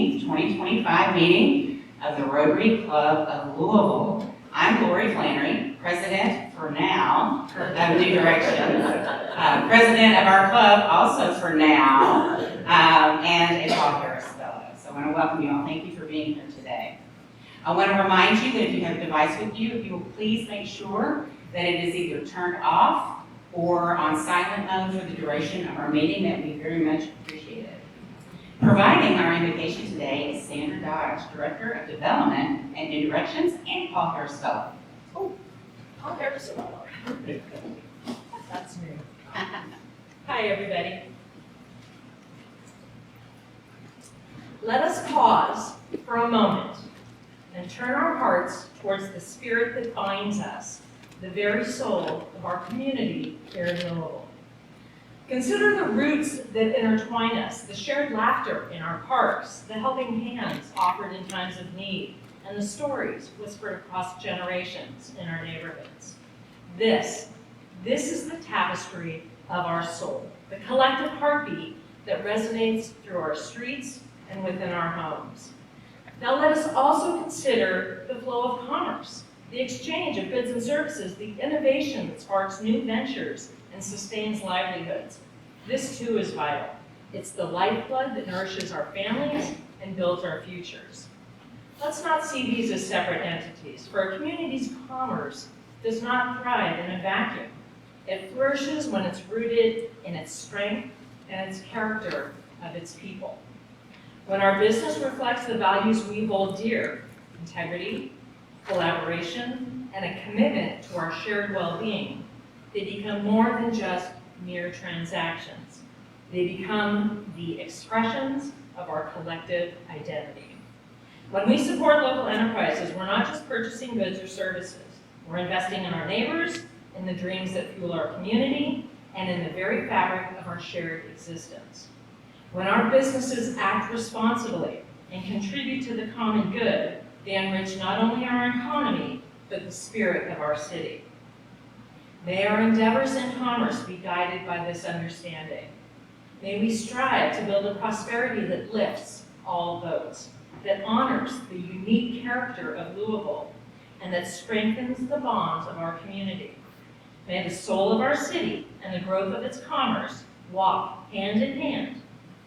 14th, 2025 meeting of the Rotary Club of Louisville. I'm Lori Flannery, president for now of New Directions, president of our club also for now, and a Paul Harris Fellow. So I want to welcome you all. Thank you for being here today. I want to remind you that if you have a device with you, if you will please make sure that it is either turned off or on silent mode for the duration of our meeting. That would be very much appreciated. Providing our invitation today is Sandra Dodge, Director of Development at New Directions, and Paul Harris Fellow. Oh, Paul Harris Fellow. That's me. Hi, everybody. Let us pause for a moment and turn our hearts towards the spirit that binds us, the very soul of our community here in Louisville. Consider the roots that intertwine us, the shared laughter in our parks, the helping hands offered in times of need, and the stories whispered across generations in our neighborhoods. This is the tapestry of our soul, the collective heartbeat that resonates through our streets and within our homes. Now let us also consider the flow of commerce, the exchange of goods and services, the innovation that sparks new ventures and sustains livelihoods. This too is vital. It's the lifeblood that nourishes our families and builds our futures. Let's not see these as separate entities, for a community's commerce does not thrive in a vacuum. It flourishes when it's rooted in its strength and its character of its people. When our business reflects the values we hold dear, integrity, collaboration, and a commitment to our shared well-being, they become more than just mere transactions. They become the expressions of our collective identity. When we support local enterprises, we're not just purchasing goods or services. We're investing in our neighbors, in the dreams that fuel our community, and in the very fabric of our shared existence. When our businesses act responsibly and contribute to the common good, they enrich not only our economy, but the spirit of our city. May our endeavors in commerce be guided by this understanding. May we strive to build a prosperity that lifts all boats, that honors the unique character of Louisville, and that strengthens the bonds of our community. May the soul of our city and the growth of its commerce walk hand in hand,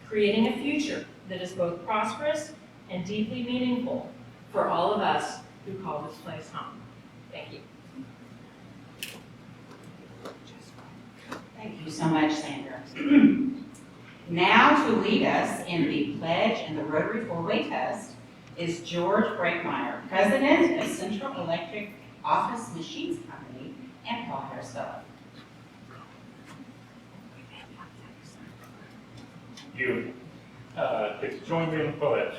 creating a future that is both prosperous and deeply meaningful for all of us who call this place home. Thank you. Thank you so much, Sandra. Now to lead us in the pledge and the Rotary four-way test is George Breakmeyer, President of Central Electric Office Machines Company, and Paul Harris Fellow. You join me in the pledge.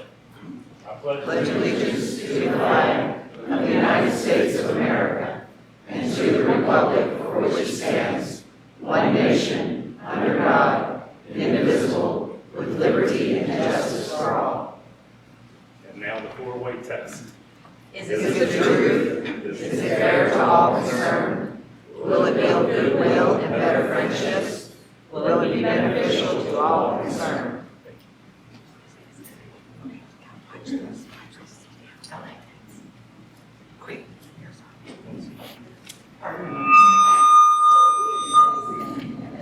I pledge allegiance to the flag of the United States of America and to the republic for which it stands, one nation, under God, indivisible, with liberty and justice for all. And now the four-way test. Is it the truth? Is it fair to all concerned? Will it build goodwill and better friendships? Will it be beneficial to all concerned?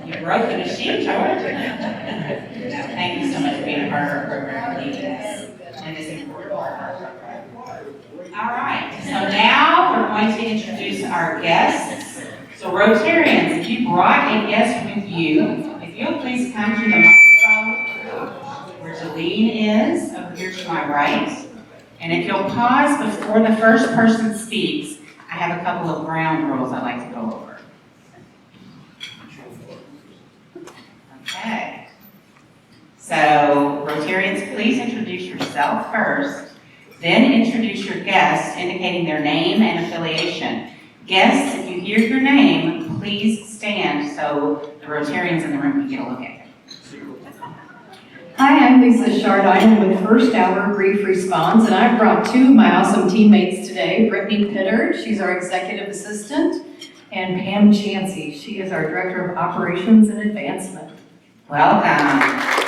You broke the machine, George. Thank you so much for being a part of our program and this important part of our program. All right, so now we're going to introduce our guests. So Rotarians, if you brought a guest with you, if you'll please come to the microphone where Jolene is, over here to my right. And if you'll pause before the first person speaks, I have a couple of ground rules I'd like to go over. Okay. So, Rotarians, please introduce yourself first, then introduce your guest, indicating their name and affiliation. Guests, if you hear your name, please stand so the Rotarians in the room can get a look at you. Hi, I'm Lisa Shard. I'm with First Hour Grief Response, and I've brought two of my awesome teammates today. Brittany Pittard, she's our Executive Assistant, and Pam Chansey, she is our Director of Operations and Advancement. Welcome.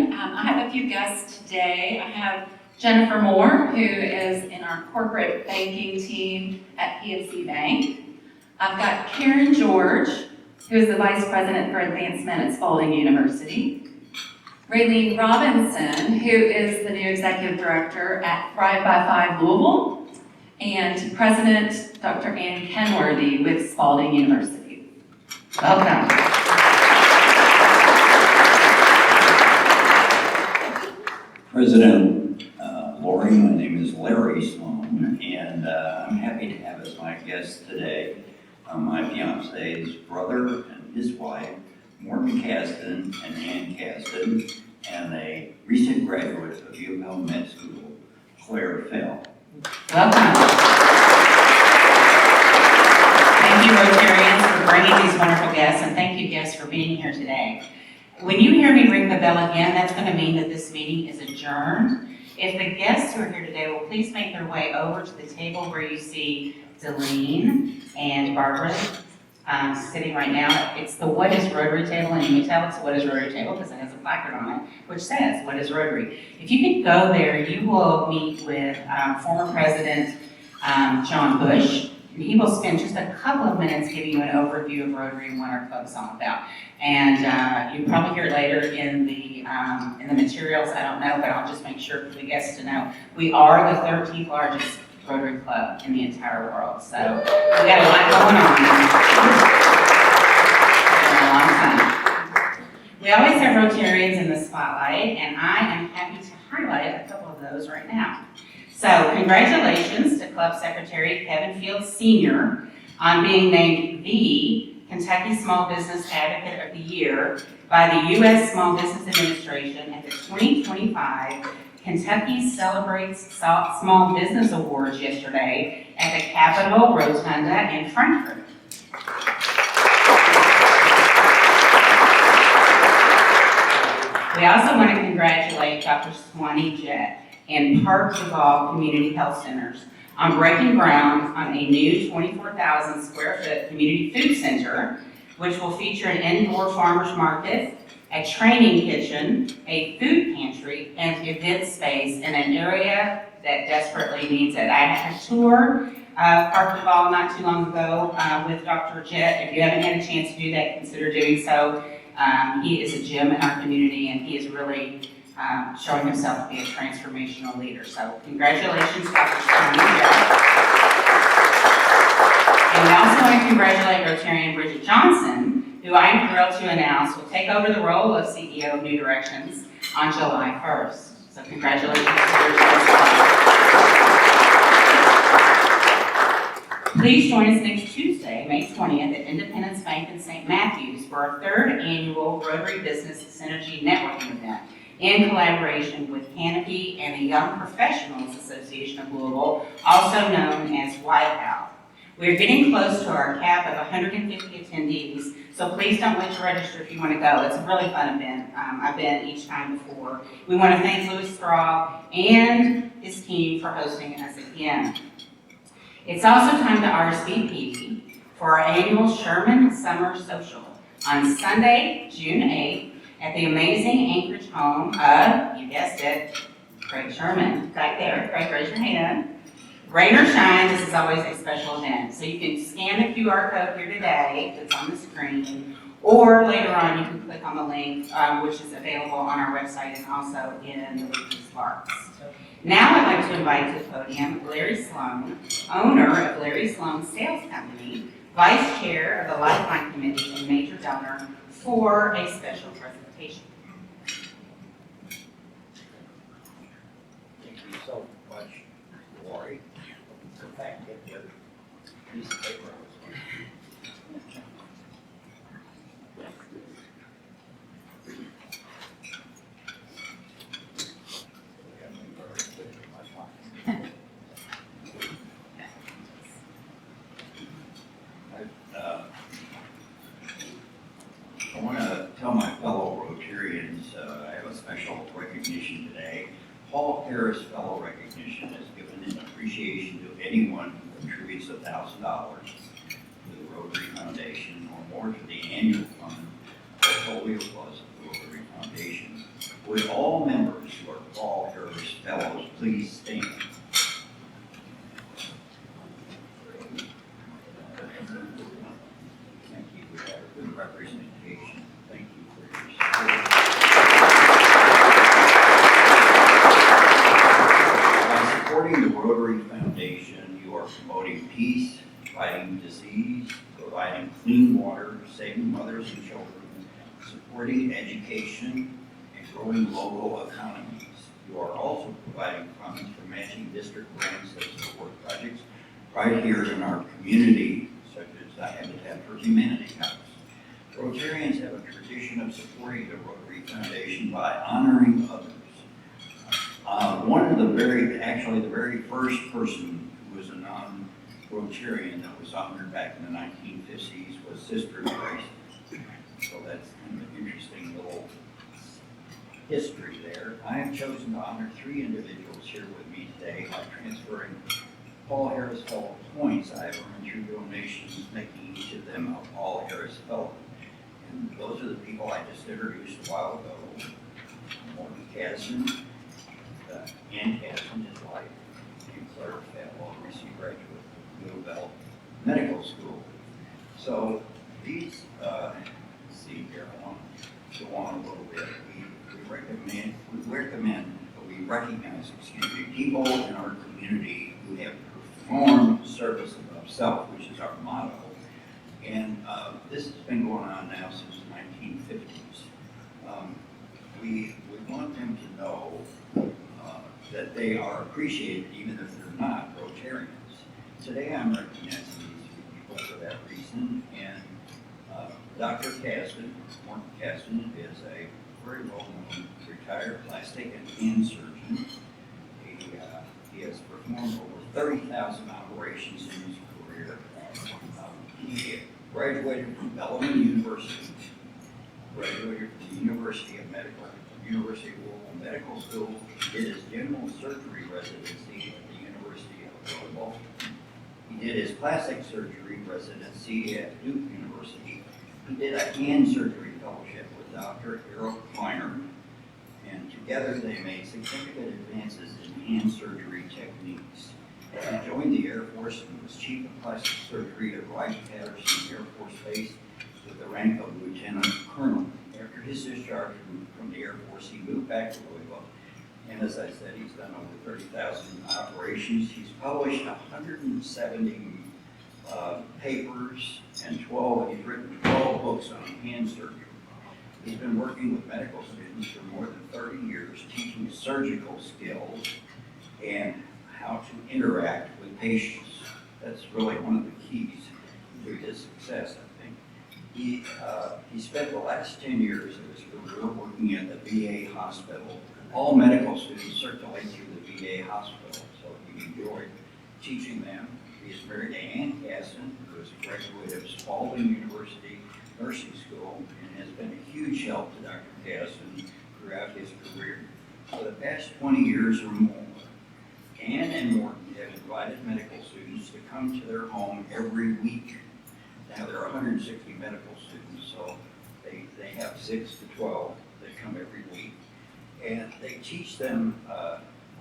morning. I have a few guests today. I have Jennifer Moore, who is in our corporate banking team at PNC Bank. I've got Karen George, who is the Vice President for Advancement at Spalding University. Raylene Robinson, who is the new Executive Director at Thrive by 5 Louisville, and President Dr. Ann Kenworthy with Spalding University. Welcome. President Lori, my name is Larry Sloan, and I'm happy to have as my guest today my fiance's brother and his wife, Morton Caston and Ann Caston, and a recent graduate of U of L Med School, Claire Fell. Welcome. Thank you, Rotarians, for bringing these wonderful guests, and thank you, guests, for being here today. When you hear me ring the bell again, that's going to mean that this meeting is adjourned. If the guests who are here today will please make their way over to the table where you see Delene and Barbara sitting right now. It's the What is Rotary table, and you can tell it's the What is Rotary table because it has a placard on it which says What is Rotary. If you can go there, you will meet with former President John Bush. He will spend just a couple of minutes giving you an overview of Rotary and what our club is all about. And you'll probably hear it later in the materials, I don't know, but I'll just make sure for the guests to know. We are the 13th largest Rotary club in the entire world, so we got a lot going on. A long time. We always have Rotarians in the spotlight, and I am happy to highlight a couple of those right now. So congratulations to Club Secretary Kevin Fields Sr. on being named the Kentucky Small Business Advocate of the Year by the U.S. Small Business Administration at the 2025 Kentucky Celebrates Small Business Awards yesterday at the Capitol Rotunda in Frankfurt. We also want to congratulate Dr. Swanee Jett and Park Duval Community Health Centers on breaking ground on a new 24,000 square foot community food center, which will feature an indoor farmers market, a training kitchen, a food pantry, and event space in an area that desperately needs it. I had a tour of Park Duval not too long ago with Dr. Jett. If you haven't had a chance to do that, consider doing so. He is a gem in our community, and he is really showing himself to be a transformational leader. So congratulations, Dr. Swanee. And we also want to congratulate Rotarian Bridget Johnson, who I am thrilled to announce will take over the role of CEO of New Directions on July 1st. So congratulations to Bridget. Please join us next Tuesday, May 20th at Independence Bank in St. Matthews for our 3rd annual Rotary Business Synergy Networking event in collaboration with Canopy and the Young Professionals Association of Louisville, also known as YPAL. We're getting close to our cap of 150 attendees, so please don't wait to register if you want to go. It's a really fun event. I've been each time before. We want to thank Louis Straub and his team for hosting us again. It's also time to RSVP for our annual Sherman Summer Social on Sunday, June 8th at the amazing Anchorage home of, you guessed it, Craig Sherman. Right there. Craig, raise your hand. Rain or shine, this is always a special event. So you can scan the QR code here today that's on the screen, or later on you can click on the link, which is available on our website and also in the weekly Sparks. Now I'd like to invite to the podium Larry Sloan, owner of Larry Sloan Sales Company, Vice Chair of the Lifeline Committee and Major Donor, for a special presentation. Thank you so much, Lori. In fact, get the other piece of paper. I want to tell my fellow Rotarians I have a special recognition today. Paul Harris Fellow Recognition is given in appreciation to anyone who contributes $1,000 to the Rotary Foundation or more to the annual fund portfolio plus of the Rotary Foundation. We all education. Thank you for your support. By supporting the Rotary Foundation, you are promoting peace, fighting disease, providing clean water, saving mothers and children, supporting education, and growing local economies. You are also providing funds for matching district grants that support projects right here in our community, such as the Habitat for Humanity House. Rotarians have a tradition of supporting the Rotary Foundation by honoring others. The very first person who was a non-Rotarian that was honored back in the 1950s was Sister Grace. So that's kind of an interesting little history there. I have chosen to honor 3 individuals here with me today by transferring Paul Harris Fellow points I have earned through donations, making each of them a Paul Harris Fellow. And those are the people I just introduced a while ago. Morton Casson, Ann Casson, his wife, and Claire Fellow, a recent graduate of U of L Medical School. So these, let's see here, I want to go on a little bit. We recognize, people in our community who have performed service above self, which is our motto. And this has been going on now since the 1950s. We want them to know that they are appreciated even if they're not Rotarians. Today I'm recognizing these people for that reason, and Dr. Caston, Morton Caston, is a very well-known retired plastic and hand surgeon. He has performed over 30,000 operations in his career. He graduated from Bellarmine University, graduated from the University of Louisville Medical School. He did his general surgery residency at the University of Louisville. He did his plastic surgery residency at Duke University. He did a hand surgery fellowship with Dr. Errol Kleiner, and together they made significant advances in hand surgery techniques. He joined the Air Force and was chief of plastic surgery at Wright-Patterson Air Force Base with the rank of lieutenant colonel. After his discharge from the Air Force, he moved back to Louisville, and as I said, he's done over 30,000 operations. He's published 170 papers and he's written 12 books on hand surgery. He's been working with medical students for more than 30 years, teaching surgical skills and how to interact with patients. That's really one of the keys to his success, I think. He spent the last 10 years of his career working at the VA hospital. All medical students circulate through the VA hospital, so he enjoyed teaching them. He is married to Ann Casson, who is a graduate of Spalding University Nursing School and has been a huge help to Dr. Casson throughout his career. For the past 20 years or more, Ann and Morton have invited medical students to come to their home every week. Now there are 160 medical students, so they have 6 to 12 that come every week. And they teach them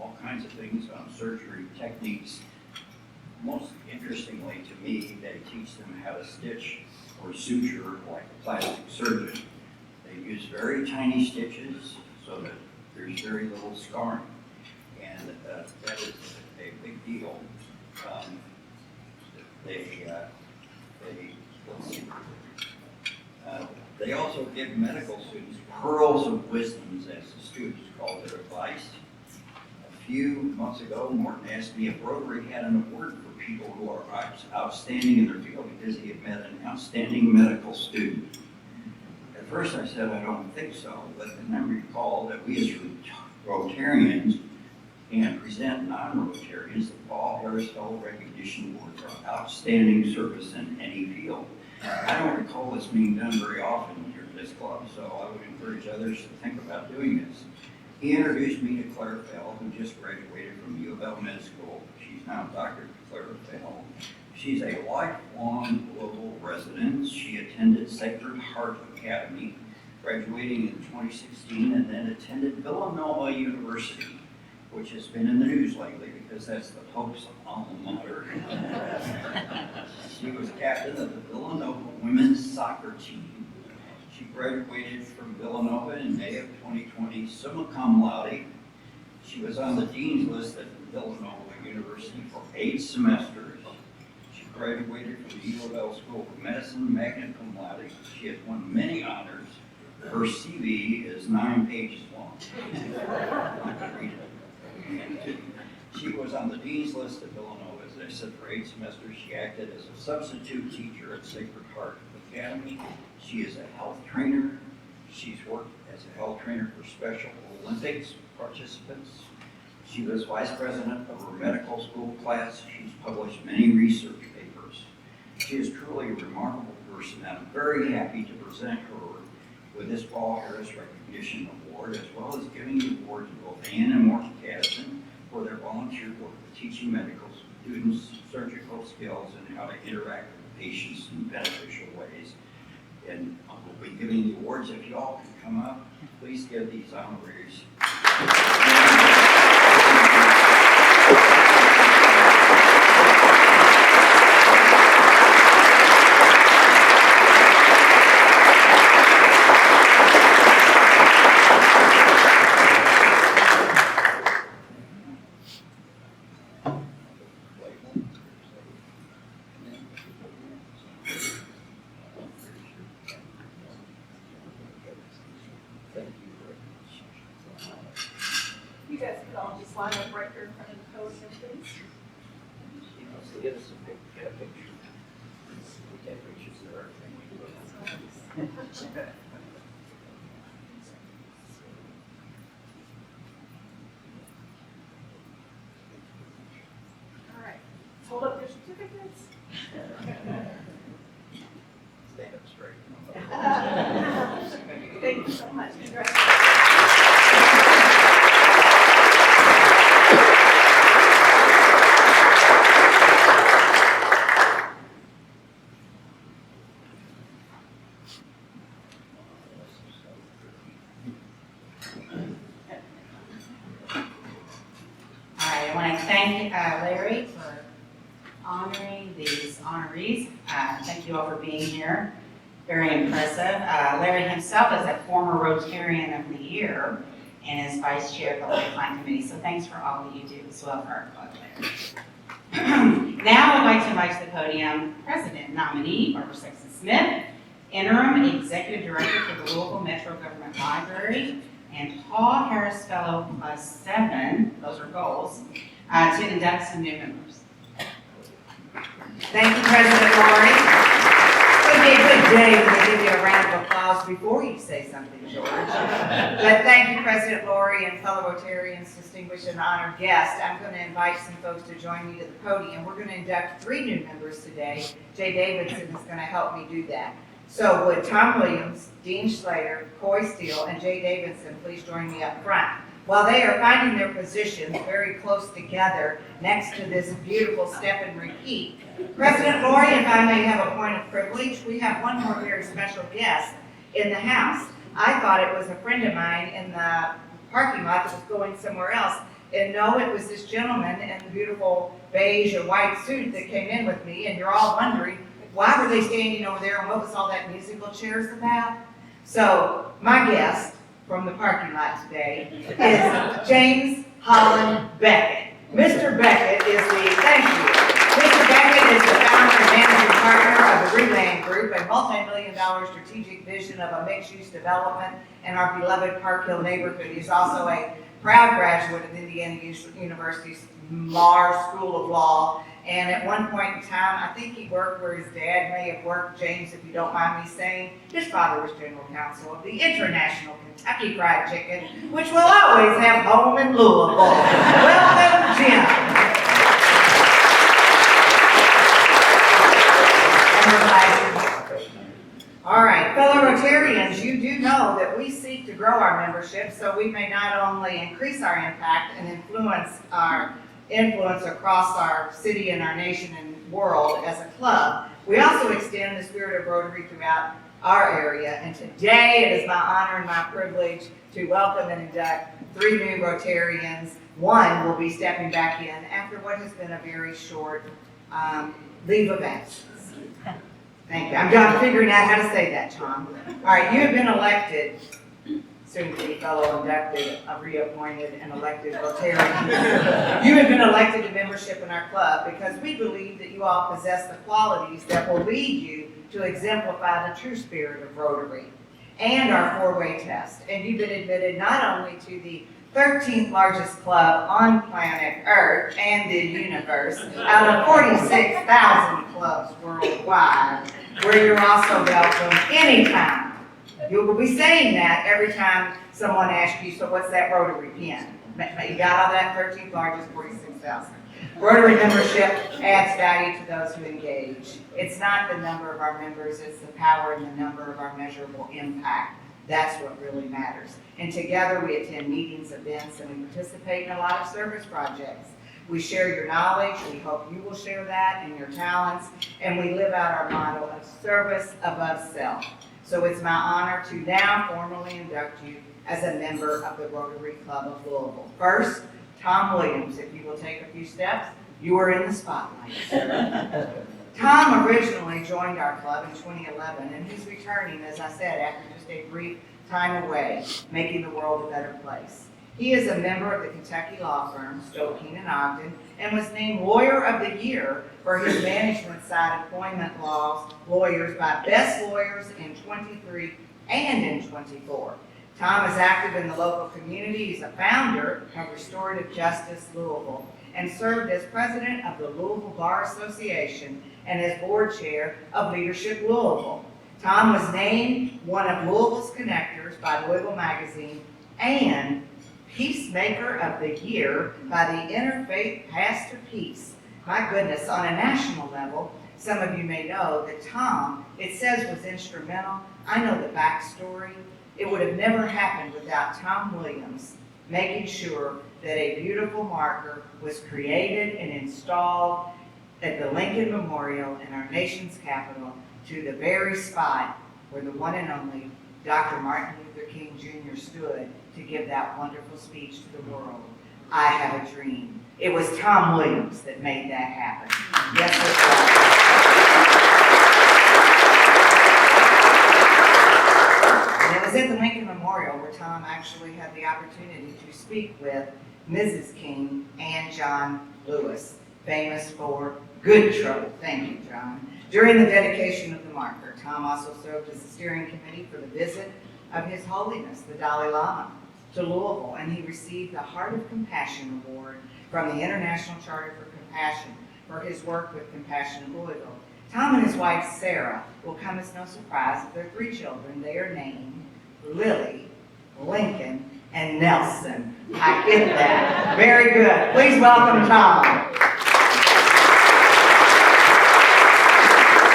all kinds of things on surgery techniques. Most interestingly to me, they teach them how to stitch or suture like a plastic surgeon. They use very tiny stitches so that there's very little scarring. And that is a big deal. They also give medical students pearls of wisdom, as the students call their advice. A few months ago, Morton asked me if Rotary had an award for people who are outstanding in their field because he had met an outstanding medical student. At first I said I don't think so, but then I recalled that we as Rotarians can present non-Rotarians the Paul Harris Fellow Recognition Award for outstanding service in any field. I don't recall this being done very often here at this club, so I would encourage others to think about doing this. He introduced me to Claire Fell, who just graduated from U of L Med School. She's now Dr. Claire Fell. She's a lifelong Louisville resident. She attended Sacred Heart Academy, graduating in 2016, and then attended Villanova University, which has been in the news lately because that's the Pope's alma mater. She was captain of the Villanova women's soccer team. She graduated from Villanova in May of 2020, summa cum laude. She was on the dean's list at Villanova University for 8 semesters. She graduated from the U of L School of Medicine, magna cum laude. She has won many honors. Her CV is 9 pages long. You can read it. She was on the dean's list at Villanova, as I said, for 8 semesters. She acted as a substitute teacher at Sacred Heart Academy. She is a health trainer. She's worked as a health trainer for Special Olympics participants. She was vice president of her medical school class. She's published many research papers. She is truly a remarkable person, and I'm very happy to present her with this Paul Harris Recognition Award, as well as giving the award to both Ann and Morton Caston for their volunteer work with teaching medical students surgical skills and how to interact with patients in beneficial ways. And we'll be giving the awards. If you all can come up, please give these honorees. You guys can all just line up right here in front of the podium, please. So get us a picture. We take pictures of everything. All right, hold up your certificates. Stand up straight. Thank you so much. Congratulations. I want to thank Larry for honoring these honorees. Thank you all for being here. Very impressive. Larry himself is a former Rotarian of the Year and is vice chair of the Lifeline Committee. So thanks for all that you do as well for our club, Larry. Now I'd like to invite to the podium President nominee Barbara Sexton-Smith, Interim Executive Director for the Louisville Metro Government Library, and Paul Harris Fellow +7, those are goals, to induct some new members. Thank you, President Lori. It would be a good day to give you a round of applause before you say something, George. But thank you, President Lori and fellow Rotarians, distinguished and honored guests. I'm going to invite some folks to join me to the podium. We're going to induct 3 new members today. Jay Davidson is going to help me do that. So would Tom Williams, Dean Slater, Coy Steele, and Jay Davidson please join me up front? While they are finding their positions very close together next to this beautiful step and repeat, President Lori, if I may have a point of privilege, we have one more very special guest in the house. I thought it was a friend of mine in the parking lot that was going somewhere else. And no, it was this gentleman in the beautiful beige or white suit that came in with me, and you're all wondering, why were they standing over there and what was all that musical chairs about? So my guest from the parking lot today is James Holland Beckett. Mr. Beckett is thank you. Mr. Beckett is the founder and managing partner of the Reland Group, a multi-million-dollar strategic vision of a mixed-use development in our beloved Park Hill neighborhood. He's also a proud graduate of Indiana University's Mars School of Law. And at one point in time, I think he worked where his dad may have worked, James, if you don't mind me saying. His father was general counsel of the International Kentucky Fried Chicken, which will always have home in Louisville. Welcome, Jim. All right, fellow Rotarians, you do know that we seek to grow our membership so we may not only increase our impact and influence across our city and our nation and world as a club, we also extend the spirit of Rotary throughout our area. And today it is my honor and my privilege to welcome and induct 3 new Rotarians. One will be stepping back in after what has been a very short leave of absence. Thank you. I'm figuring out how to say that, Tom. All right, you have been elected, soon to be fellow inducted, reappointed, and elected Rotarian. You have been elected to membership in our club because we believe that you all possess the qualities that will lead you to exemplify the true spirit of Rotary and our four-way test. And you've been admitted not only to the 13th largest club on planet Earth and the universe, out of 46,000 clubs worldwide, where you're also welcome anytime. You will be saying that every time someone asks you, so what's that Rotary pin? You got all that 13th largest, 46,000. Rotary membership adds value to those who engage. It's not the number of our members, it's the power and the number of our measurable impact. That's what really matters. And together we attend meetings, events, and we participate in a lot of service projects. We share your knowledge, we hope you will share that and your talents, and we live out our motto of service above self. So it's my honor to now formally induct you as a member of the Rotary Club of Louisville. First, Tom Williams, if you will take a few steps, you are in the spotlight. Tom originally joined our club in 2011, and he's returning, as I said, after just a brief time away, making the world a better place. He is a member of the Kentucky law firm, Stokeen and Ogden, and was named Lawyer of the Year for his management side employment lawyers by Best Lawyers in 23 and in 24. Tom is active in the local community. He's a founder of Restorative Justice Louisville and served as president of the Louisville Bar Association and as board chair of Leadership Louisville. Tom was named one of Louisville's connectors by Louisville Magazine and Peacemaker of the Year by the Interfaith Pastor Peace. My goodness, on a national level, some of you may know that Tom, it says, was instrumental. I know the backstory. It would have never happened without Tom Williams making sure that a beautiful marker was created and installed at the Lincoln Memorial in our nation's capital to the very spot where the one and only Dr. Martin Luther King Jr. stood to give that wonderful speech to the world. I have a dream. It was Tom Williams that made that happen. Yes, it was. And it was at the Lincoln Memorial where Tom actually had the opportunity to speak with Mrs. King and John Lewis, famous for good trouble. Thank you, John. During the dedication of the marker, Tom also served as the steering committee for the visit of His Holiness, the Dalai Lama, to Louisville, and he received the Heart of Compassion Award from the International Charter for Compassion for his work with Compassion in Louisville. Tom and his wife, Sarah, will come as no surprise of their 3 children. They are named Lily, Lincoln, and Nelson. I get that. Very good. Please welcome Tom.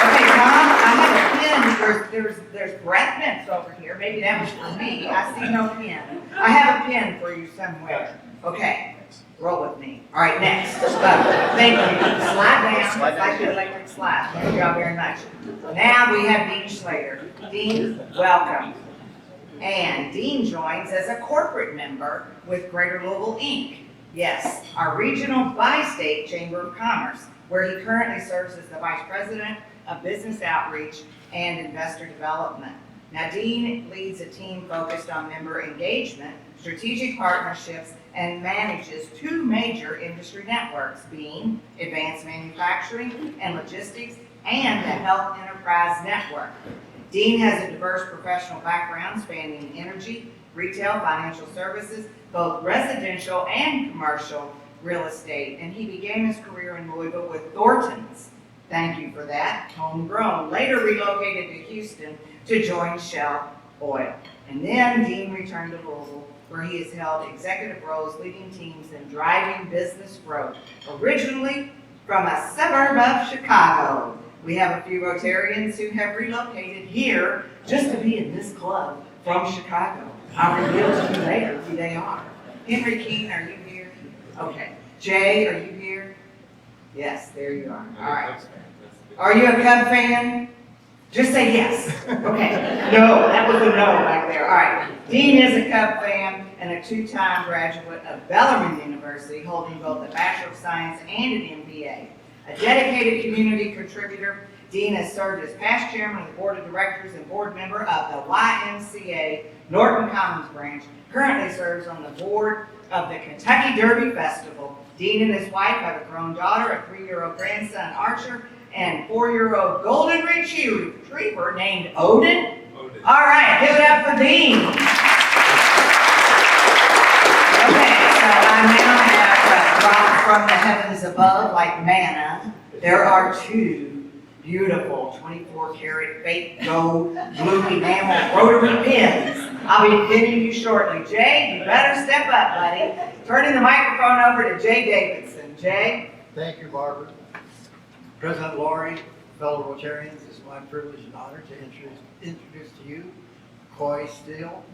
Okay, Tom, I have a pin. There's breath mints over here. Maybe that was for me. I see no pin. I have a pin for you somewhere. Okay, roll with me. All right, next. Thank you. Slide down. It's like the electric slide. Thank you all very much. Now we have Dean Schlater. Dean, welcome. And Dean joins as a corporate member with Greater Louisville, Inc. Yes, our regional bi-state Chamber of Commerce, where he currently serves as the Vice President of Business Outreach and Investor Development. Now, Dean leads a team focused on member engagement, strategic partnerships, and manages 2 major industry networks, being Advanced Manufacturing and Logistics and the Health Enterprise Network. Dean has a diverse professional background spanning energy, retail, financial services, both residential and commercial real estate, and he began his career in Louisville with Thornton's. Thank you for that. Homegrown. Later relocated to Houston to join Shell Oil. And then Dean returned to Louisville, where he has held executive roles leading teams in driving business growth, originally from a suburb of Chicago. We have a few Rotarians who have relocated here just to be in this club from Chicago. I'll reveal to you later who they are. Henry Keene, are you here? Okay. Jay, are you here? Yes, there you are. All right. Are you a Cub fan? Just say yes. Okay. No, that was a no back there. All right. Dean is a Cub fan and a 2-time graduate of Bellarmine University, holding both a Bachelor of Science and an MBA. A dedicated community contributor Dean has served as past chairman of the board of directors and board member of the YMCA Norton Commons branch. Currently serves on the board of the Kentucky Derby Festival. Dean and his wife have a grown daughter, a 3-year-old grandson, Archer, and 4-year-old golden retriever named Odin. All right, give it up for Dean. Okay, so I now have dropped from the heavens above like manna. There are 2 beautiful 24-karat fake gold blue enamel rotary pins. I'll be pinning you shortly. Jay, you better step up, buddy. Turning the microphone over to Jay Davidson. Jay? Thank you, Barbara. President Lori, fellow Rotarians, it's my privilege and honor to introduce to you Coy Steele.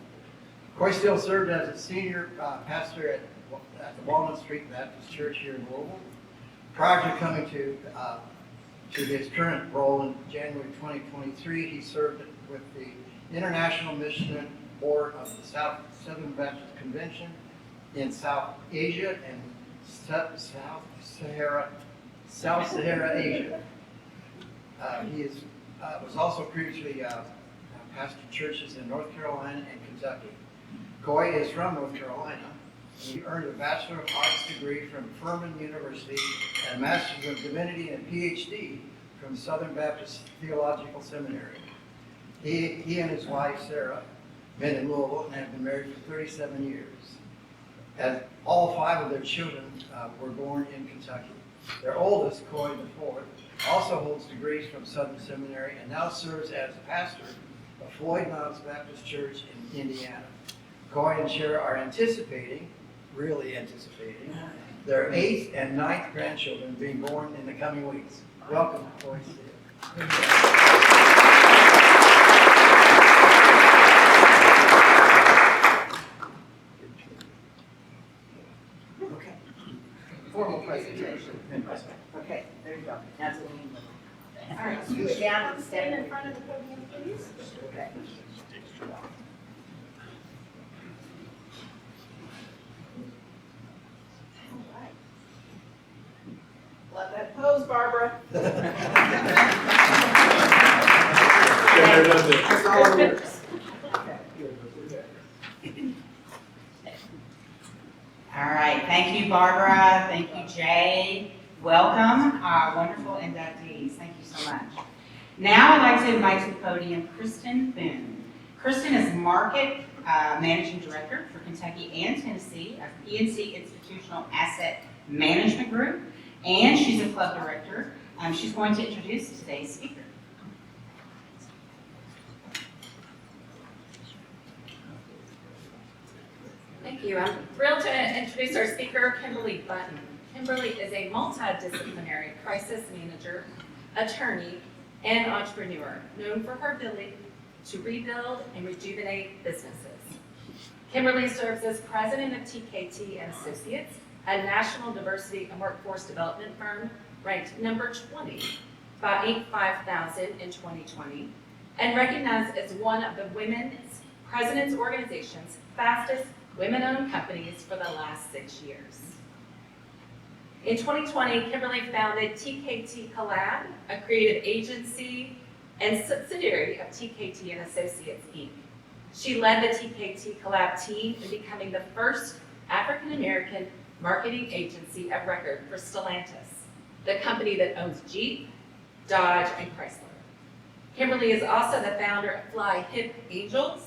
Coy Steele served as a senior pastor at the Walnut Street Baptist Church here in Louisville. Prior to coming to his current role in January 2023, he served with the International Mission Board of the Southern Baptist Convention in South Asia and South Sahara Asia. He was also previously pastored churches in North Carolina and Kentucky. Coy is from North Carolina. He earned a Bachelor of Arts degree from Furman University and a Master's of Divinity and PhD from Southern Baptist Theological Seminary. He and his wife, Sarah, met in Louisville and have been married for 37 years. As all 5 of their children were born in Kentucky. Their oldest, Coy IV, also holds degrees from Southern Seminary and now serves as a pastor of Floyd Niles Baptist Church in Indiana. Coy and Sarah are really anticipating, their 8th and 9th grandchildren being born in the coming weeks. Welcome, Coy Steele. Okay. Formal presentation. Okay, there you go. That's what we need. All right, scoot down and Stand stand in front of the podium, please. Okay. All right. Love that pose, Barbara. That's all yours. All right, thank you, Barbara. Thank you, Jay. Welcome, our wonderful inductees. Thank you so much. Now I'd like to invite to the podium Kristen Boone. Kristen is Market Managing Director for Kentucky and Tennessee of PNC Institutional Asset Management Group, and she's a club director. She's going to introduce today's speaker. Thank you. I'm thrilled to introduce our speaker, Kimberly Bunton. Kimberly is a multidisciplinary crisis manager, attorney, and entrepreneur, known for her ability to rebuild and rejuvenate businesses. Kimberly serves as president of TKT and Associates, a national diversity and workforce development firm ranked number 20 by Inc. 5000 in 2020, and recognized as one of the Women's President's Organization's fastest women-owned companies for the last 6 years. In 2020, Kimberly founded TKT Collab, a creative agency and subsidiary of TKT and Associates, Inc. She led the TKT Collab team in becoming the first African-American marketing agency of record for Stellantis, the company that owns Jeep, Dodge, and Chrysler. Kimberly is also the founder of Fly Hip Ageless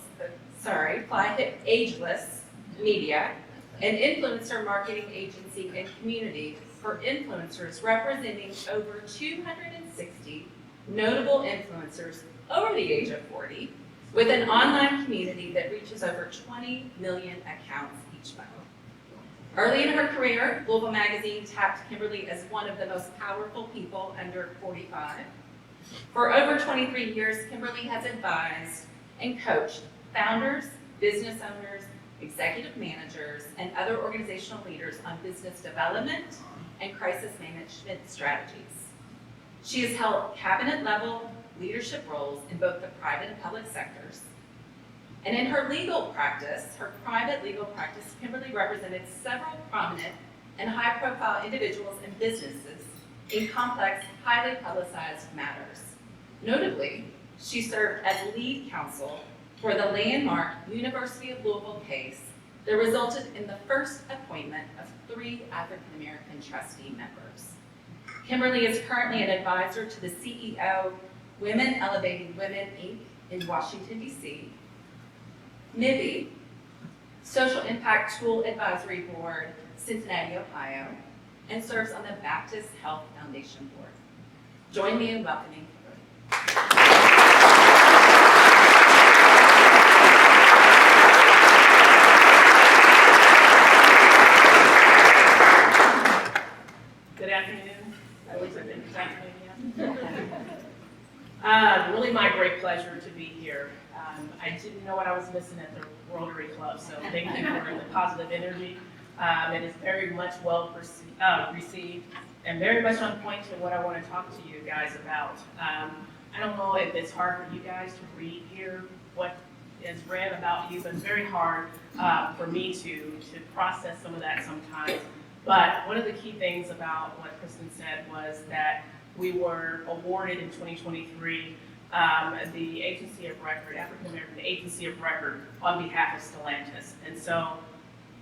Media, an influencer marketing agency and community for influencers representing over 260 notable influencers over the age of 40, with an online community that reaches over 20 million accounts each month. Early in her career, Louisville Magazine tapped Kimberly as one of the most powerful people under 45. For over 23 years, Kimberly has advised and coached founders, business owners, executive managers, and other organizational leaders on business development and crisis management strategies. She has held cabinet-level leadership roles in both the private and public sectors. And in her legal practice, her private legal practice, Kimberly represented several prominent and high-profile individuals and businesses in complex, highly publicized matters. Notably, she served as lead counsel for the landmark University of Louisville case that resulted in the first appointment of 3 African American trustee members. Kimberly is currently an advisor to the CEO, Women Elevating Women, Inc. in Washington, D.C., NIBI, Social Impact Tool Advisory Board, Cincinnati, Ohio, and serves on the Baptist Health Foundation Board. Join me in welcoming Kimberly. Good afternoon. At least I think it's afternoon, really my great pleasure to be here. I didn't know what I was missing at the Rotary Club, so thank you for the positive energy. It is very much well received and very much on point to what I want to talk to you guys about. I don't know if it's hard for you guys to read here what is read about you, but it's very hard for me to process some of that sometimes. But one of the key things about what Kristen said was that we were awarded in 2023 the Agency of Record, African American Agency of Record on behalf of Stellantis. And so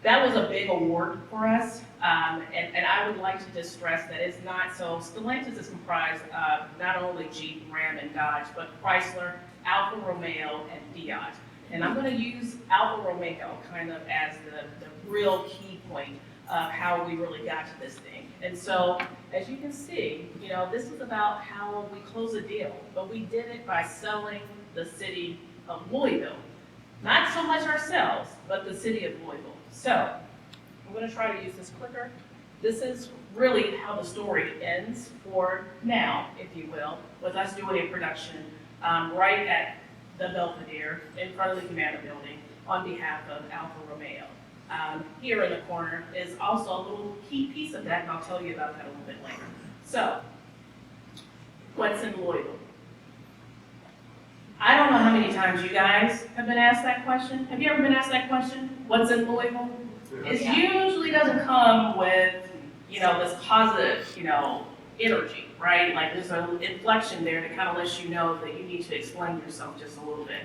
that was a big award for us. And I would like to just stress that it's not, so Stellantis is comprised of not only Jeep, Ram, and Dodge, but Chrysler, Alfa Romeo, and Fiat. And I'm going to use Alfa Romeo kind of as the real key point of how we really got to this thing. And so, as you can see, you know, this is about how we close a deal, but we did it by selling the city of Louisville. Not so much ourselves, but the city of Louisville. So, I'm gonna try to use this clicker. This is really how the story ends for now, if you will, with us doing a production right at the Belvedere in front of the Humana building on behalf of Alfa Romeo. Here in the corner is also a little key piece of that, and I'll tell you about that a little bit later. So, what's in Louisville? I don't know how many times you guys have been asked that question. Have you ever been asked that question? What's in Louisville? It usually doesn't come with, you know, this positive, you know, energy, right? Like there's an inflection there that kind of lets you know that you need to explain yourself just a little bit.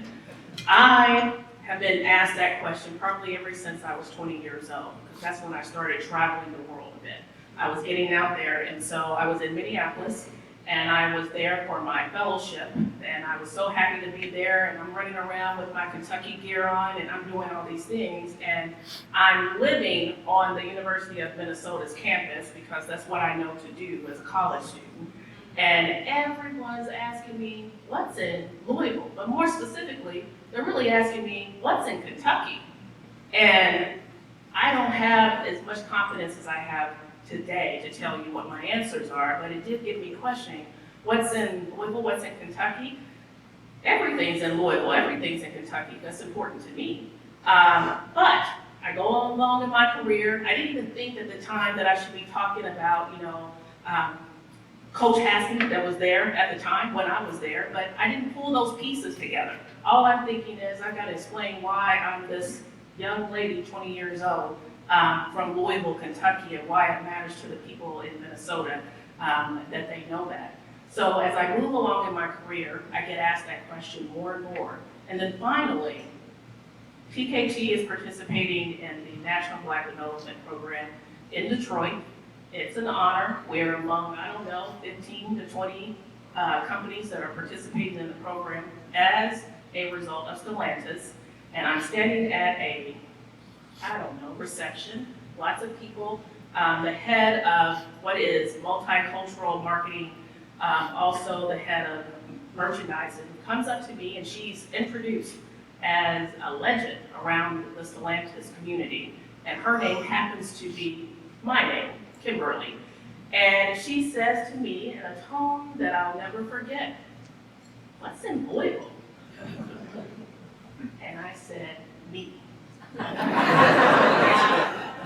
I have been asked that question probably ever since I was 20 years old, because that's when I started traveling the world a bit. I was getting out there, and so I was in Minneapolis, and I was there for my fellowship, and I was so happy to be there, and I'm running around with my Kentucky gear on, and I'm doing all these things, and I'm living on the University of Minnesota's campus, because that's what I know to do as a college student. And everyone's asking me, what's in Louisville? But more specifically, they're really asking me, what's in Kentucky? And I don't have as much confidence as I have today to tell you what my answers are, but it did get me questioning, what's in Louisville, what's in Kentucky? Everything's in Louisville, everything's in Kentucky. That's important to me. But I go along in my career. I didn't even think at the time that I should be talking about, you know, Coach Haskins that was there at the time when I was there, but I didn't pull those pieces together. All I'm thinking is I gotta explain why I'm this young lady, 20 years old, from Louisville, Kentucky, and why it matters to the people in Minnesota that they know that. So as I move along in my career, I get asked that question more and more. And then finally, TKT is participating in the National Black Development Program in Detroit. It's an honor. We're among, I don't know, 15 to 20 companies that are participating in the program as a result of Stellantis. And I'm standing at a, I don't know, reception, lots of people. The head of what is multicultural marketing, also the head of merchandising, comes up to me and she's introduced as a legend around the Stellantis community. And her name happens to be my name, Kimberly. And she says to me in a tone that I'll never forget, what's in Louisville? And I said, me.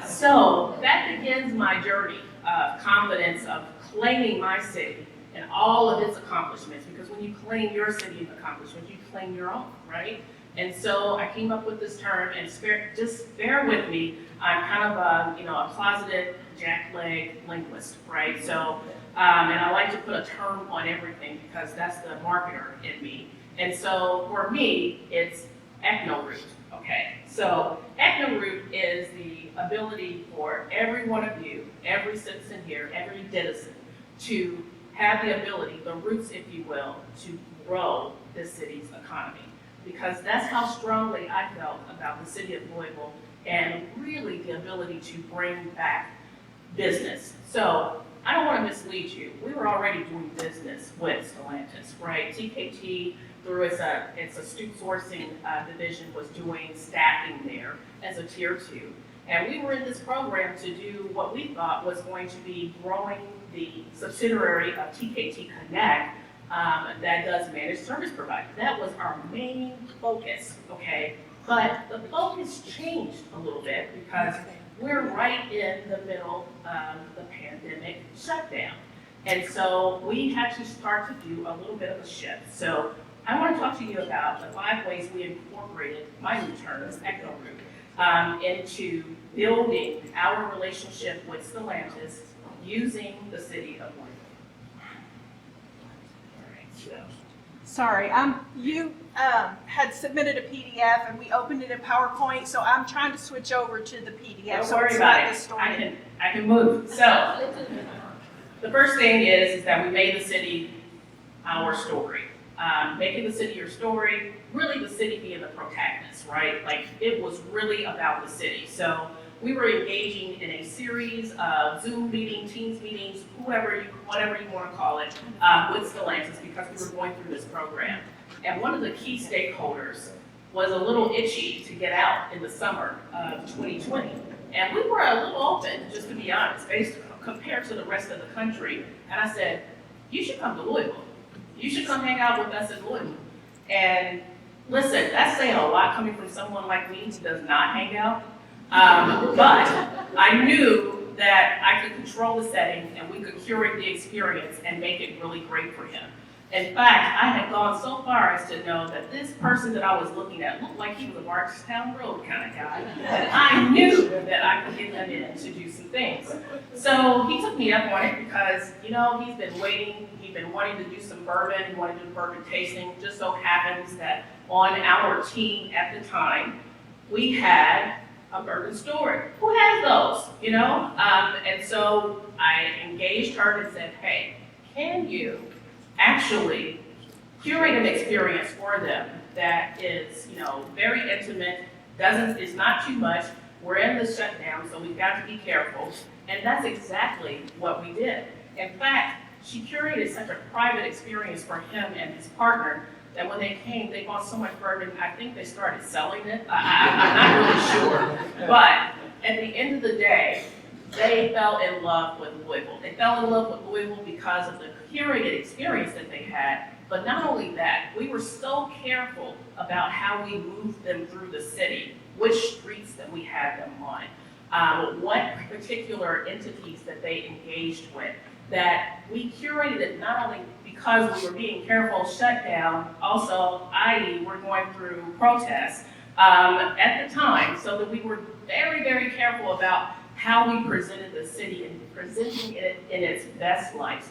So that begins my journey of confidence, of claiming my city and all of its accomplishments. Because when you claim your city's accomplishments, you claim your own, right? And so I came up with this term, and just bear with me. I'm kind of a closeted jackleg linguist, right? So, and I like to put a term on everything because that's the marketer in me. And so for me, it's ethno-root, okay? So ethno-root is the ability for every one of you, every citizen here, every citizen, to have the ability, the roots, if you will, to grow this city's economy. Because that's how strongly I felt about the city of Louisville and really the ability to bring back business. So I don't want to mislead you. We were already doing business with Stellantis, right? TKT, through its astute sourcing division, was doing staffing there as a tier 2. And we were in this program to do what we thought was going to be growing the subsidiary of TKT Connect that does managed service provider. That was our main focus, okay? But the focus changed a little bit because we're right in the middle of the pandemic shutdown. And so we had to start to do a little bit of a shift. So I want to talk to you about the 5 ways we incorporated my new term, ethno-root, into building our relationship with Stellantis using the city of Louisville. Sorry, you had submitted a PDF and we opened it in PowerPoint, so I'm trying to switch over to the PDF. Don't so worry it's about not it. distorted. I can move. So the first thing is that we made the city our story. Making the city your story, really the city being the protagonist, right? Like it was really about the city. So we were engaging in a series of Zoom meetings, Teams meetings, whatever you want to call it, with Stellantis because we were going through this program. And one of the key stakeholders was a little itchy to get out in the summer of 2020. And we were a little open, just to be honest, compared to the rest of the country. And I said, you should come to Louisville. You should come hang out with us in Louisville. And listen, that's saying a lot coming from someone like me who does not hang out. But I knew that I could control the setting and we could curate the experience and make it really great for him. In fact, I had gone so far as to know that this person that I was looking at looked like he was a Markstown Road kind of guy. And I knew that I could get him in to do some things. So he took me up on it because, you know, he's been waiting, he'd been wanting to do some bourbon, he wanted to do bourbon tasting. Just so happens that on our team at the time, we had a bourbon story. Who has those, you know? And so I engaged her and said, hey, can you actually curate an experience for them that is, you know, very intimate, is not too much. We're in the shutdown, so we've got to be careful. And that's exactly what we did. In fact, she curated such a private experience for him and his partner that when they came, they bought so much bourbon, I think they started selling it. I'm not really sure. But at the end of the day, they fell in love with Louisville. They fell in love with Louisville because of the curated experience that they had. But not only that, we were so careful about how we moved them through the city, which streets that we had them on, what particular entities that they engaged with, that we curated it not only because we were being careful shutdown, also, i.e. we're going through protests at the time, so that we were very, very careful about how we presented the city and presenting it in its best light,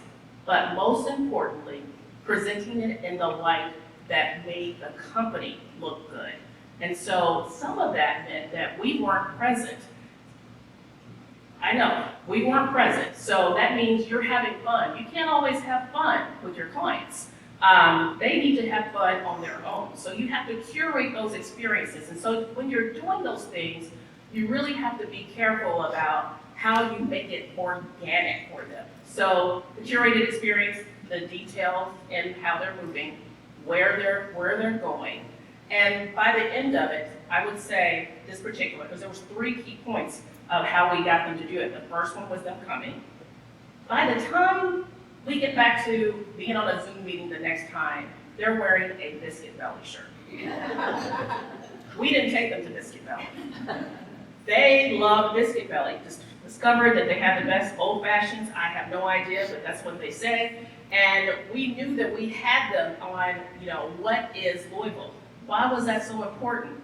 but most importantly, presenting it in the light that made the company look good. And so some of that meant that we weren't present. I know, we weren't present, so that means you're having fun. You can't always have fun with your clients. They need to have fun on their own, so you have to curate those experiences. And so when you're doing those things, you really have to be careful about how you make it organic for them. So the curated experience, the details and how they're moving, where they're going. And by the end of it, I would say this particular, because there was 3 key points of how we got them to do it. The first one was them coming. By the time we get back to being on a Zoom meeting the next time, they're wearing a Biscuit Belly shirt. We didn't take them to Biscuit Belly. They love Biscuit Belly. Just discovered that they have the best old fashions. I have no idea, but that's what they say. And we knew that we had them on, you know, what is Louisville? Why was that so important?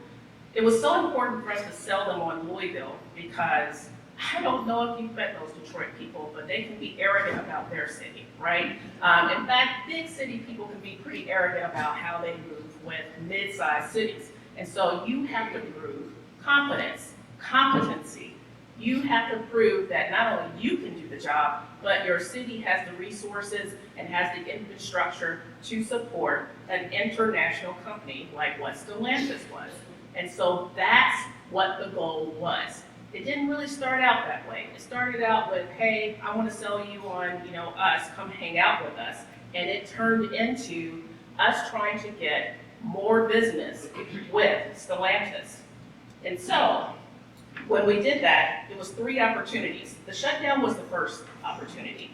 It was so important for us to sell them on Louisville because I don't know if you've met those Detroit people, but they can be arrogant about their city, right? In fact, big city people can be pretty arrogant about how they move with mid-sized cities. And so you have to prove confidence, competency. You have to prove that not only you can do the job, but your city has the resources and has the infrastructure to support an international company like what Stellantis was. And so that's what the goal was. It didn't really start out that way. It started out with, hey, I want to sell you on, us, come hang out with us. And it turned into us trying to get more business with Stellantis. And so, when we did that, it was 3 opportunities. The shutdown was the first opportunity.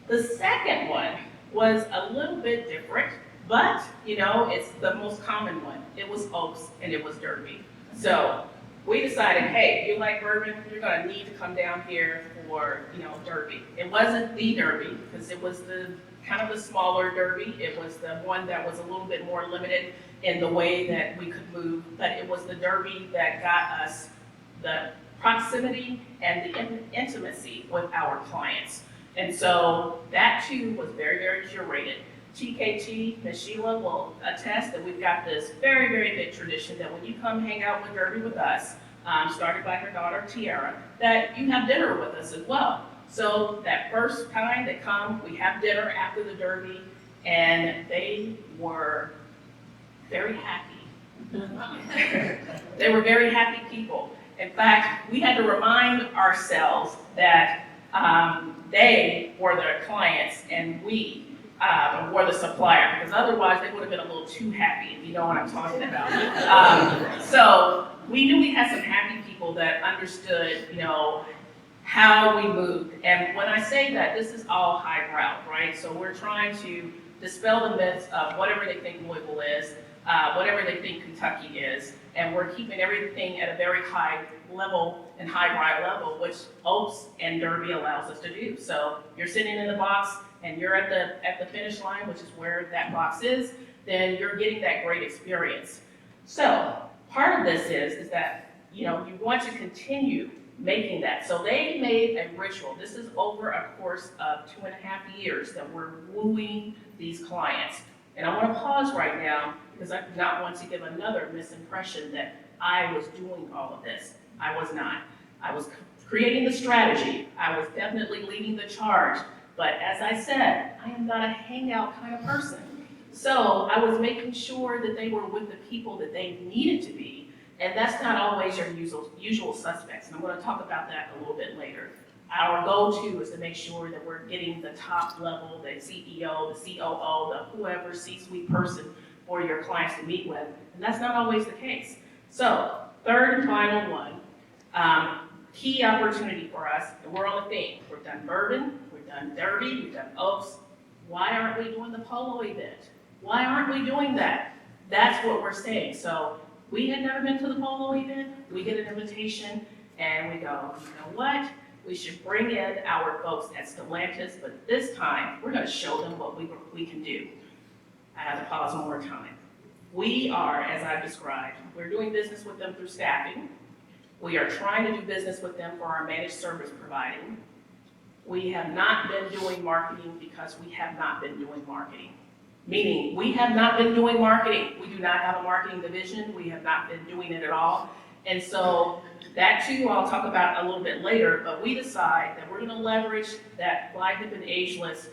The second one was a little bit different, but, it's the most common one. It was Oaks and it was Derby. So, we decided, hey, if you like bourbon, you're gonna need to come down here for, Derby. It wasn't the Derby, because it was the kind of the smaller Derby. It was the one that was a little bit more limited in the way that we could move, but it was the Derby that got us the proximity and the intimacy with our clients. And so that too was very, very curated. TKT, Ms. Sheila will attest that we've got this very, very big tradition that when you come hang out with Derby with us, started by her daughter Tiara, that you have dinner with us as well. So that first time they come, we have dinner after the Derby, and they were very happy. They were very happy people. In fact, we had to remind ourselves that they were the clients and we were the supplier, because otherwise they would have been a little too happy, if you know what I'm talking about. So we knew we had some happy people that understood, how we moved. And when I say that, this is all highbrow, right? So we're trying to dispel the myths of whatever they think Louisville is, whatever they think Kentucky is, and we're keeping everything at a very high level and highbrow level, which Oaks and Derby allows us to do. So you're sitting in the box and you're at the finish line, which is where that box is, then you're getting that great experience. So part of this is that you want to continue making that. So they made a ritual. This is over a course of 2.5 years that we're wooing these clients. And I want to pause right now because I do not want to give another misimpression that I was doing all of this. I was not. I was creating the strategy. I was definitely leading the charge. But as I said, I am not a hangout kind of person. So I was making sure that they were with the people that they needed to be. And that's not always your usual suspects. And I'm going to talk about that a little bit later. Our go-to is to make sure that we're getting the top level, the CEO, the COO, the whoever C-suite person for your clients to meet with. And that's not always the case. So, third and final one, key opportunity for us, and we're on the theme. We've done bourbon, we've done Derby, we've done Oaks. Why aren't we doing the polo event? Why aren't we doing that? That's what we're saying. So, we had never been to the polo event. We get an invitation, and we go, you know what? We should bring in our folks at Stellantis, but this time, we're going to show them what we can do. I have to pause one more time. We are, as I've described, we're doing business with them through staffing. We are trying to do business with them for our managed service providing. We have not been doing marketing because we have not been doing marketing. Meaning, we have not been doing marketing. We do not have a marketing division. We have not been doing it at all. And so that too, I'll talk about a little bit later, but we decide that we're gonna leverage that Fly Hip and Ageless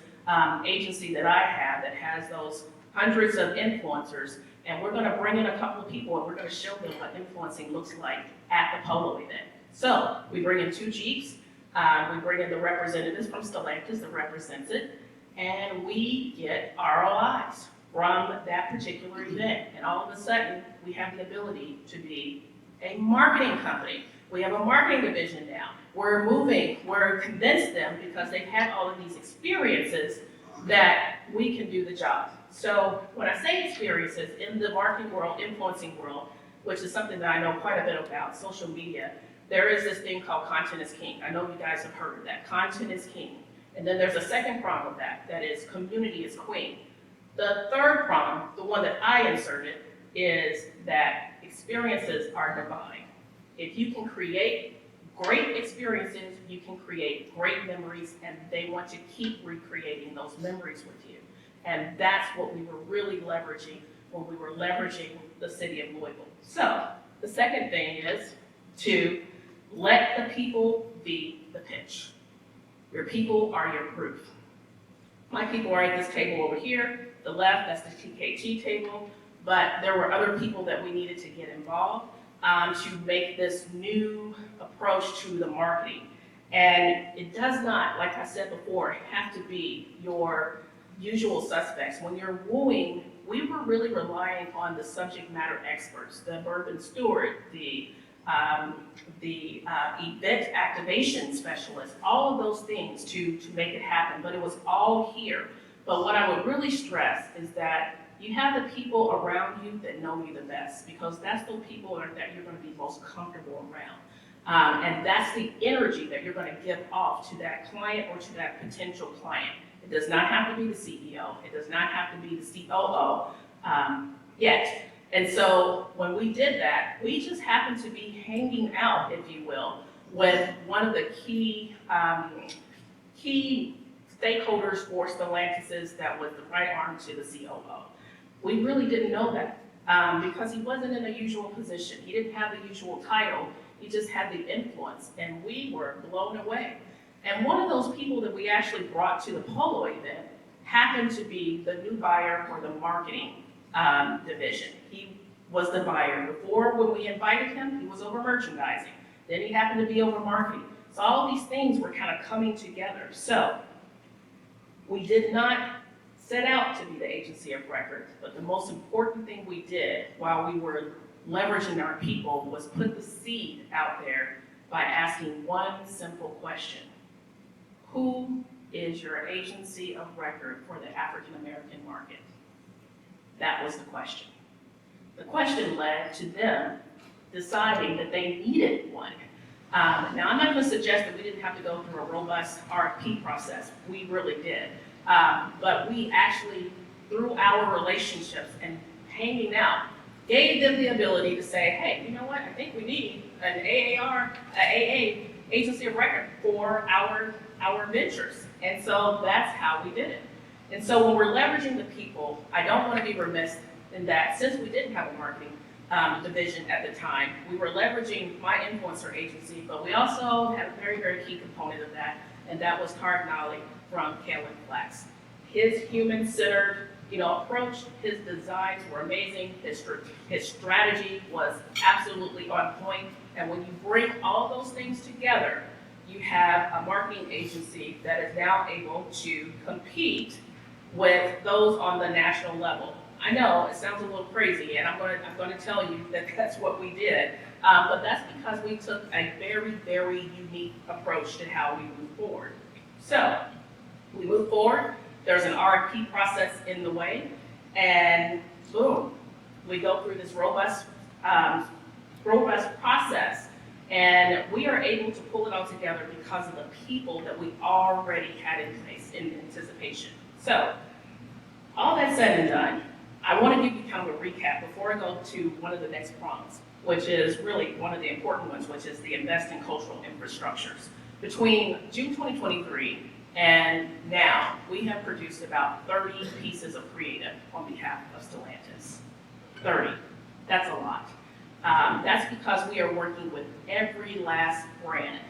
agency that I have that has those hundreds of influencers, and we're gonna bring in a couple of people and we're gonna show them what influencing looks like at the polo event. So we bring in 2 Jeeps, we bring in the representatives from Stellantis that represents it, and we get ROIs from that particular event. And all of a sudden, we have the ability to be a marketing company. We have a marketing division now. We're convinced them because they've had all of these experiences that we can do the job. So when I say experiences in the marketing world, influencing world, which is something that I know quite a bit about, social media, there is this thing called content is king. I know you guys have heard of that. Content is king. And then there's a second prong of that is community is queen. The third prong, the one that I inserted, is that experiences are divine. If you can create great experiences, you can create great memories, and they want to keep recreating those memories with you. And that's what we were really leveraging when we were leveraging the city of Louisville. So the second thing is to let the people be the pitch. Your people are your proof. My people are at this table over here, the left, that's the TKT table, but there were other people that we needed to get involved to make this new approach to the marketing. And it does not, like I said before, have to be your usual suspects. When you're wooing, we were really relying on the subject matter experts, the urban steward, the event activation specialist, all of those things to make it happen, but it was all here. But what I would really stress is that you have the people around you that know you the best, because that's the people that you're going to be most comfortable around. And that's the energy that you're going to give off to that client or to that potential client. It does not have to be the CEO. It does not have to be the COO yet. And so when we did that, we just happened to be hanging out, if you will, with one of the key stakeholders for Stellantis that was the right arm to the COO. We really didn't know that because he wasn't in a usual position. He didn't have the usual title. He just had the influence, and we were blown away. And one of those people that we actually brought to the Polo event happened to be the new buyer for the marketing division. He was the buyer. Before, when we invited him, he was over merchandising. Then he happened to be over marketing. So all these things were kind of coming together. So we did not set out to be the agency of record, but the most important thing we did while we were leveraging our people was put the seed out there by asking one simple question. Who is your agency of record for the African American market? That was the question. The question led to them deciding that they needed one. Now, I'm not going to suggest that we didn't have to go through a robust RFP process. We really did. But we actually, through our relationships and hanging out, gave them the ability to say, hey, you know what? I think we need an AA agency of record for our ventures. And so that's how we did it. And so when we're leveraging the people, I don't want to be remiss in that since we didn't have a marketing division at the time, we were leveraging my influencer agency, but we also had a very, very key component of that, and that was Cardinale from Kalen Flax. His human-centered, approach, his designs were amazing, his strategy was absolutely on point, and when you bring all those things together, you have a marketing agency that is now able to compete with those on the national level. I know it sounds a little crazy, and I'm going to tell you that that's what we did, but that's because we took a very, very unique approach to how we move forward. So we move forward. There's an RFP process in the way, and boom, we go through this robust process, and we are able to pull it all together because of the people that we already had in place in anticipation. So, all that said and done, I want to give you kind of a recap before I go to one of the next prongs, which is really one of the important ones, which is the invest in cultural infrastructures. Between June 2023 and now, we have produced about 30 pieces of creative on behalf of Stellantis. 30. That's a lot. That's because we are working with every last brand.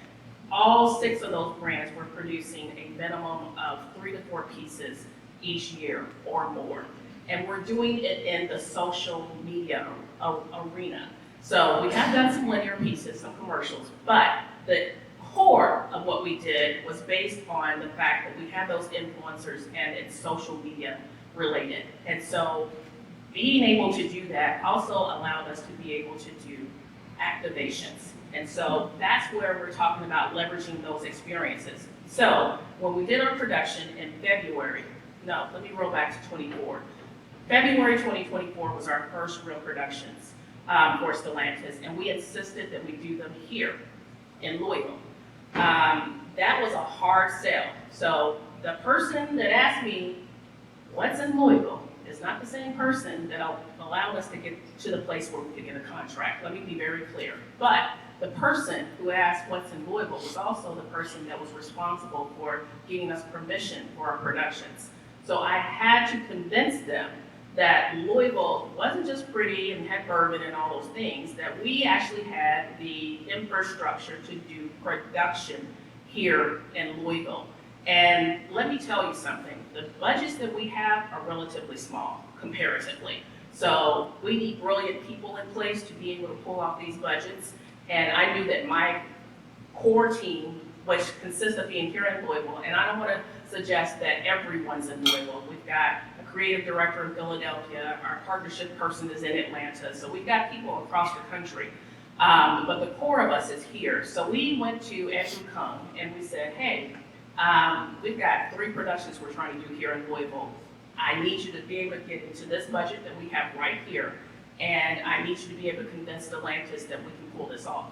All 6 of those brands were producing a minimum of 3 to 4 pieces each year or more. And we're doing it in the social media arena. So we have done some linear pieces, some commercials, but the core of what we did was based on the fact that we had those influencers and it's social media related. And so being able to do that also allowed us to be able to do activations. And so that's where we're talking about leveraging those experiences. So when we did our production in February, no, let me roll back to 24. February 2024 was our first real productions for Stellantis, and we insisted that we do them here in Louisville. That was a hard sell. So the person that asked me, what's in Louisville? is not the same person that allowed us to get to the place where we could get a contract. Let me be very clear. But the person who asked what's in Louisville was also the person that was responsible for getting us permission for our productions. So I had to convince them that Louisville wasn't just pretty and had bourbon and all those things, that we actually had the infrastructure to do production here in Louisville. And let me tell you something, the budgets that we have are relatively small comparatively. So we need brilliant people in place to be able to pull off these budgets. And I knew that my core team, which consists of being here in Louisville, and I don't want to suggest that everyone's in Louisville. We've got a creative director in Philadelphia, our partnership person is in Atlanta, so we've got people across the country. But the core of us is here. So we went to Andrew Kung and we said, hey, we've got 3 productions we're trying to do here in Louisville. I need you to be able to get into this budget that we have right here, and I need you to be able to convince Stellantis that we can pull this off.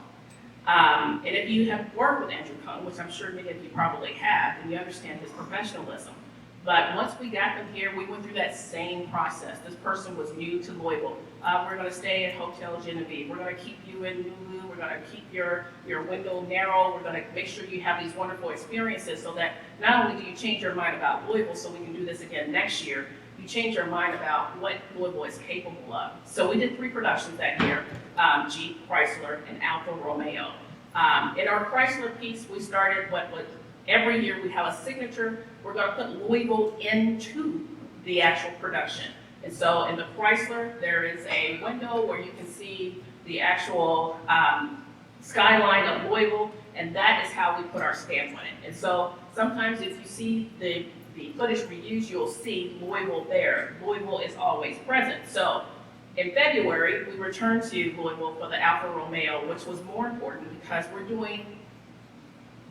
And if you have worked with Andrew Kung, which I'm sure many of you probably have, then you understand his professionalism. But once we got them here, we went through that same process. This person was new to Louisville. We're going to stay at Hotel Genevieve. We're going to keep you in Lulu. We're going to keep your window narrow. We're going to make sure you have these wonderful experiences so that not only do you change your mind about Louisville so we can do this again next year, you change your mind about what Louisville is capable of. So we did 3 productions that year, Jeep, Chrysler, and Alfa Romeo. In our Chrysler piece, we started every year we have a signature. We're going to put Louisville into the actual production. And so in the Chrysler, there is a window where you can see the actual skyline of Louisville, and that is how we put our stamp on it. And so sometimes if you see the footage we use, you'll see Louisville there. Louisville is always present. So in February, we returned to Louisville for the Alfa Romeo, which was more important because we're doing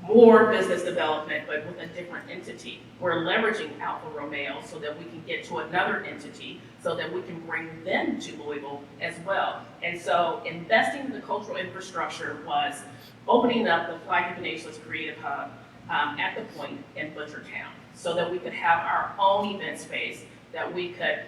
more business development, but with a different entity. We're leveraging Alfa Romeo so that we can get to another entity so that we can bring them to Louisville as well. And so investing in the cultural infrastructure was opening up the Fly Peninsula's Creative Hub at the Point in Butchertown so that we could have our own event space, that we could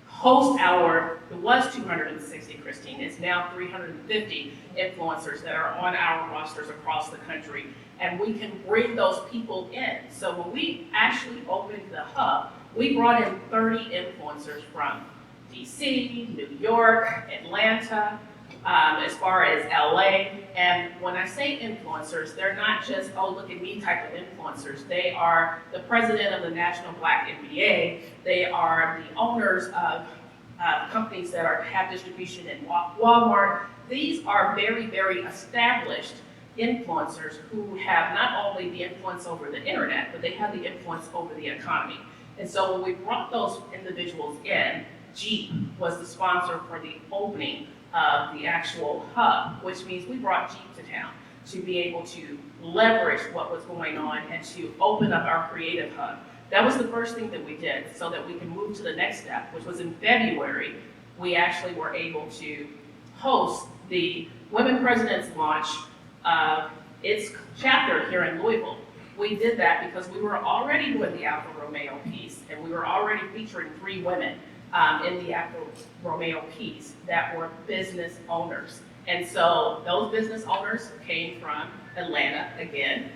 host it was 260, Christine, it's now 350 influencers that are on our rosters across the country. And we can bring those people in. So when we actually opened the hub, we brought in 30 influencers from DC, New York, Atlanta, as far as LA. And when I say influencers, they're not just, oh, look at me type of influencers. They are the president of the National Black MBA. They are the owners of companies that have distribution in Walmart. These are very, very established influencers who have not only the influence over the internet, but they have the influence over the economy. And so when we brought those individuals in, Jeep was the sponsor for the opening of the actual hub, which means we brought Jeep to town to be able to leverage what was going on and to open up our creative hub. That was the first thing that we did so that we can move to the next step, which was in February, we actually were able to host the Women Presidents launch its chapter here in Louisville. We did that because we were already doing the Alfa Romeo piece, and we were already featuring 3 women in the Alfa Romeo piece that were business owners. And so those business owners came from Atlanta, again,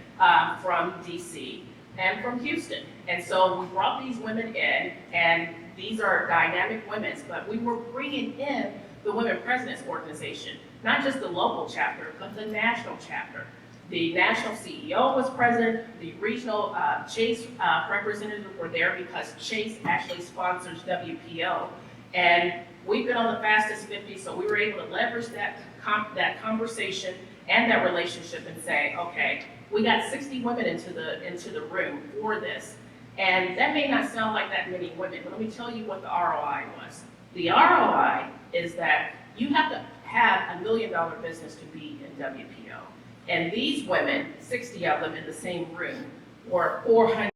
from DC, and from Houston. And so we brought these women in, and these are dynamic women, but we were bringing in the Women Presidents Organization, not just the local chapter, but the national chapter. The national CEO was present, the regional Chase representatives were there because Chase actually sponsors WPO. And we've been on the fastest 50, so we were able to leverage that conversation and that relationship and say, okay, we got 60 women into the room for this. And that may not sound like that many women, but let me tell you what the ROI was. The ROI is that you have to have $1 million business to be in WPO. And these women, 60 of them in the same room, were $400